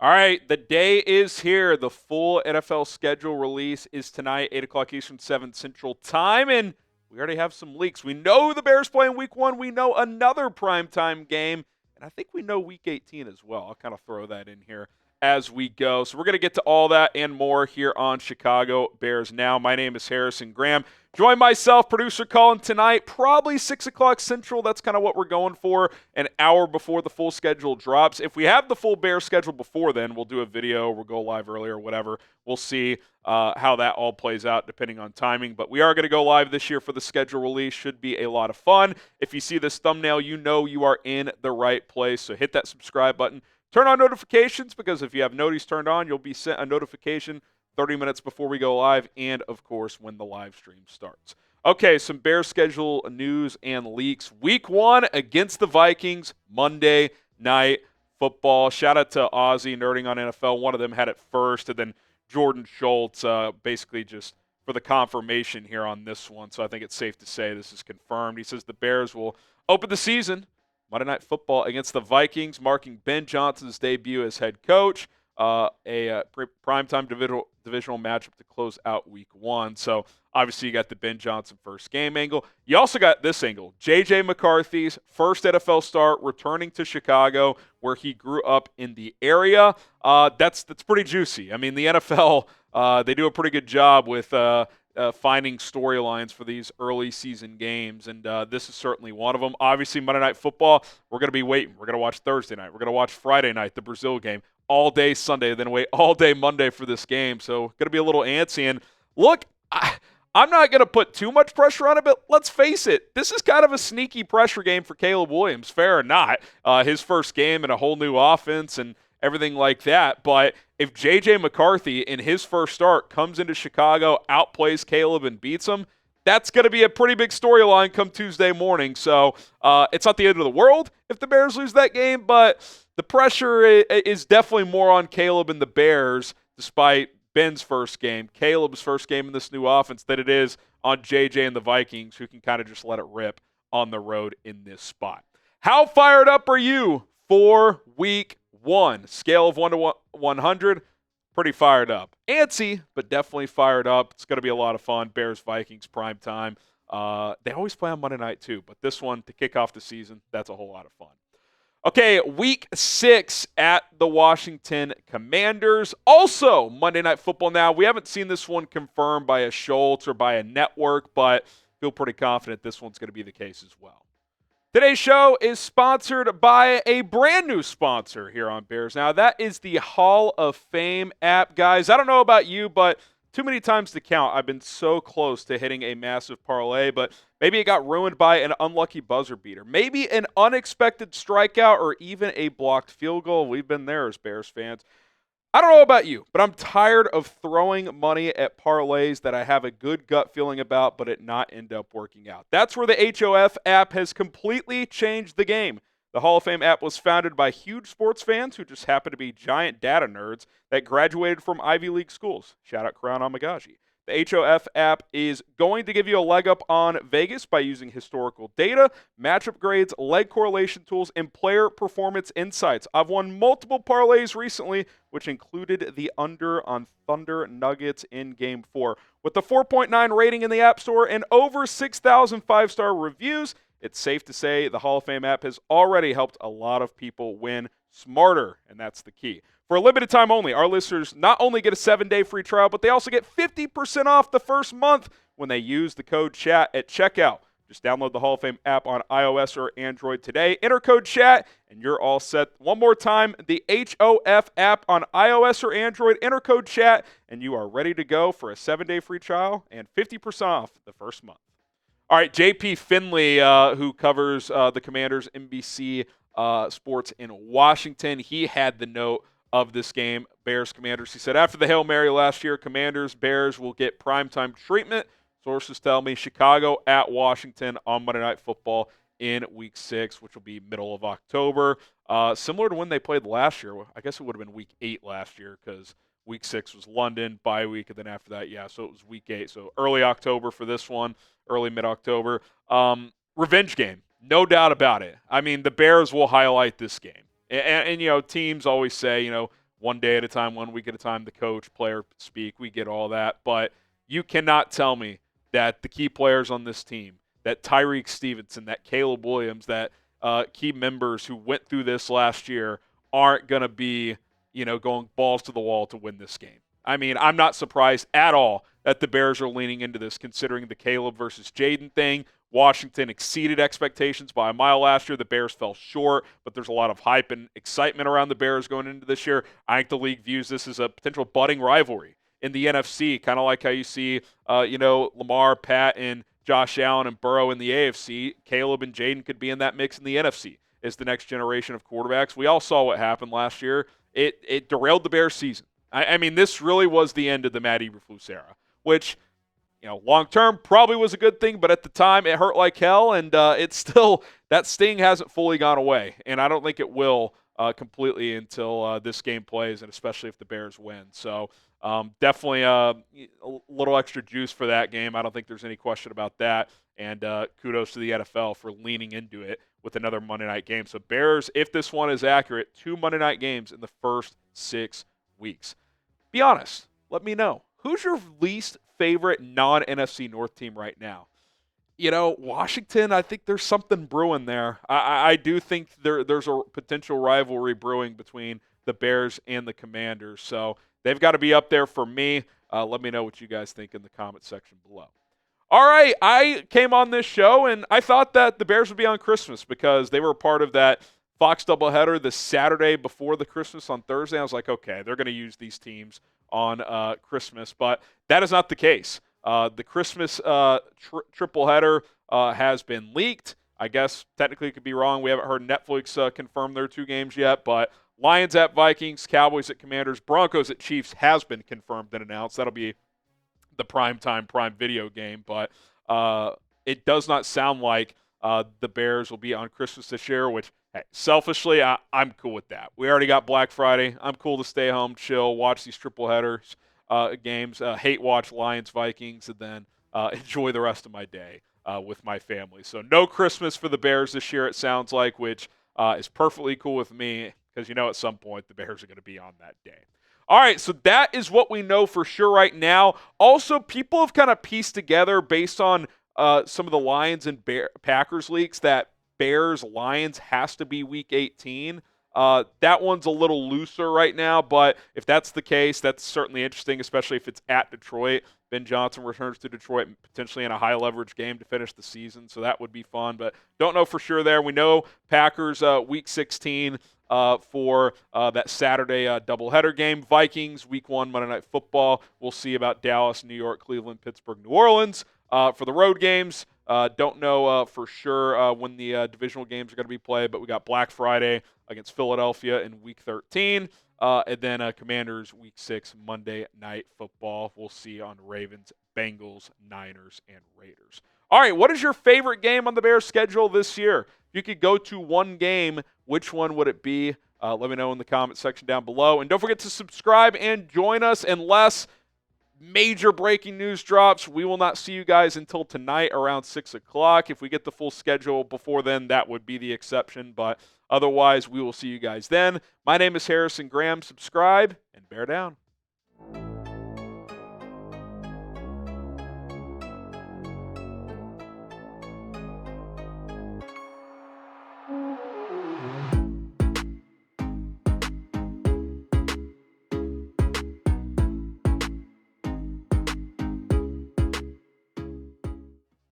All right, the day is here. The full NFL schedule release is tonight, 8 o'clock Eastern, 7 Central Time, and we already have some leaks. We know the Bears play in Week 1. We know another primetime game, and I think we know Week 18 as well. I'll kind of throw that in here as we go. So we're going to get to all that and more here on Chicago Bears Now. My name is Harrison Graham. Join myself, producer Colin, tonight, probably 6 o'clock Central. That's kind of what we're going for, an hour before the full schedule drops. If we have the full Bears schedule before then, we'll do a video, we'll go live earlier, whatever. We'll see how that all plays out depending on timing. But we are going to go live this year for the schedule release. Should be a lot of fun. If you see this thumbnail, you know you are in the right place. So hit that subscribe button. Turn on notifications, because if you have noties turned on, you'll be sent a notification 30 minutes before we go live, and, of course, when the live stream starts. Okay, some Bears schedule news and leaks. Week 1 against the Vikings, Monday Night Football. Shout out to Ozzy, Nerding on NFL. One of them had it first, and then Jordan Schultz basically just for the confirmation here on this one. So I think it's safe to say this is confirmed. He says the Bears will open the season Monday Night Football against the Vikings, marking Ben Johnson's debut as head coach. A primetime divisional matchup to close out Week 1. So obviously you got the Ben Johnson first game angle. You also got this angle. JJ McCarthy's first NFL start returning to Chicago, where he grew up in the area. That's pretty juicy. I mean, the NFL, they do a pretty good job with finding storylines for these early season games, and this is certainly one of them. Obviously, Monday Night Football, we're going to be waiting. We're going to watch Thursday night. We're going to watch Friday night, the Brazil game, all day Sunday, then wait all day Monday for this game. So going to be a little antsy. And look, I'm not going to put too much pressure on it, but let's face it, this is kind of a sneaky pressure game for Caleb Williams, fair or not. His first game and a whole new offense and everything like that. But if JJ McCarthy in his first start comes into Chicago, outplays Caleb and beats him, that's going to be a pretty big storyline come Tuesday morning. So it's not the end of the world if the Bears lose that game, but the pressure is definitely more on Caleb and the Bears, despite Ben's first game, Caleb's first game in this new offense, than it is on JJ and the Vikings, who can kind of just let it rip on the road in this spot. How fired up are you for Week 1? Scale of 1 to 100, pretty fired up. Antsy, but definitely fired up. It's going to be a lot of fun. Bears-Vikings prime time. They always play on Monday night too, but this one to kick off the season, that's a whole lot of fun. Okay, Week 6 at the Washington Commanders. Also, Monday Night Football now. We haven't seen this one confirmed by a Schultz or by a network, but feel pretty confident this one's going to be the case as well. Today's show is sponsored by a brand new sponsor here on Bears Now. That is the Hall of Fame app. Guys, I don't know about you, but too many times to count. I've been so close to hitting a massive parlay, but maybe it got ruined by an unlucky buzzer beater. Maybe an unexpected strikeout or even a blocked field goal. We've been there as Bears fans. I don't know about you, but I'm tired of throwing money at parlays that I have a good gut feeling about, but it not end up working out. That's where the HOF app has completely changed the game. The Hall of Fame app was founded by huge sports fans who just happen to be giant data nerds that graduated from Ivy League schools. Shout out Crown Amagaji. The HOF app is going to give you a leg up on Vegas by using historical data, matchup grades, leg correlation tools, and player performance insights. I've won multiple parlays recently, which included the under on Thunder Nuggets in Game 4. With the 4.9 rating in the App Store and over 6,000 five-star reviews, it's safe to say the Hall of Fame app has already helped a lot of people win smarter, and that's the key. For a limited time only, our listeners not only get a 7-day free trial, but they also get 50% off the first month when they use the code CHAT at checkout. Just download the Hall of Fame app on iOS or Android today. Enter code CHAT, and you're all set. One more time, the HOF app on iOS or Android. Enter code CHAT, and you are ready to go for a 7-day free trial and 50% off the first month. All right, JP Finlay, who covers the Commanders, NBC Sports in Washington, he had the note of this game, Bears-Commanders. He said, after the Hail Mary last year, Commanders-Bears will get primetime treatment. Sources tell me Chicago at Washington on Monday Night Football in Week 6, which will be middle of October. Similar to when they played last year. I guess it would have been Week 8 last year because Week 6 was London, bye week, and then after that, so it was Week 8. So early October for this one, early mid-October. Revenge game, no doubt about it. I mean, the Bears will highlight this game. And teams always say, one day at a time, 1 week at a time, the coach, player speak. We get all that. But you cannot tell me that the key players on this team, that Tyreek Stevenson, that Caleb Williams, that key members who went through this last year aren't going to be, going balls to the wall to win this game. I mean, I'm not surprised at all that the Bears are leaning into this, considering the Caleb versus Jayden thing. Washington exceeded expectations by a mile last year. The Bears fell short, but there's a lot of hype and excitement around the Bears going into this year. I think the league views this as a potential budding rivalry in the NFC, kind of like how you see, Lamar, Pat, and Josh Allen and Burrow in the AFC. Caleb and Jayden could be in that mix in the NFC as the next generation of quarterbacks. We all saw what happened last year. It derailed the Bears' season. I mean, this really was the end of the Matt Eberflus era, which – long term probably was a good thing, but at the time it hurt like hell, and it's still, that sting hasn't fully gone away, and I don't think it will completely until this game plays, and especially if the Bears win. So definitely a little extra juice for that game. I don't think there's any question about that, and kudos to the NFL for leaning into it with another Monday night game. So Bears, if this one is accurate, 2 Monday night games in the first 6 weeks. Be honest. Let me know. Who's your least favorite non-NFC North team right now? Washington, I think there's something brewing there. I do think there's a potential rivalry brewing between the Bears and the Commanders. So they've got to be up there for me. Let me know what you guys think in the comment section below. All right, I came on this show, and I thought that the Bears would be on Christmas because they were part of that Fox doubleheader the Saturday before the Christmas on Thursday. I was like, okay, they're going to use these teams on Christmas, but that is not the case. The Christmas triple header has been leaked. I guess technically it could be wrong. We haven't heard Netflix confirm their 2 games yet, but Lions at Vikings, Cowboys at Commanders, Broncos at Chiefs has been confirmed and announced. That'll be the prime video game, but it does not sound like the Bears will be on Christmas this year, which, hey, selfishly, I'm cool with that. We already got Black Friday. I'm cool to stay home, chill, watch these triple headers games, hate watch Lions, Vikings, and then enjoy the rest of my day with my family. So no Christmas for the Bears this year, it sounds like, which is perfectly cool with me because, at some point the Bears are going to be on that day. All right, so that is what we know for sure right now. Also, people have kind of pieced together based on some of the Lions and Packers leaks that Bears-Lions has to be Week 18. That one's a little looser right now, but if that's the case, that's certainly interesting, especially if it's at Detroit. Ben Johnson returns to Detroit potentially in a high-leverage game to finish the season, so that would be fun, but don't know for sure there. We know Packers Week 16 for that Saturday doubleheader game. Vikings Week 1 Monday Night Football. We'll see about Dallas, New York, Cleveland, Pittsburgh, New Orleans. For the road games, don't know for sure when the divisional games are going to be played, but we got Black Friday against Philadelphia in Week 13, and then Commanders Week 6 Monday Night Football. We'll see on Ravens, Bengals, Niners, and Raiders. All right, what is your favorite game on the Bears schedule this year? If you could go to one game, which one would it be? Let me know in the comment section down below. And don't forget to subscribe and join us unless major breaking news drops. We will not see you guys until tonight around 6 o'clock. If we get the full schedule before then, that would be the exception. But otherwise, we will see you guys then. My name is Harrison Graham. Subscribe and bear down.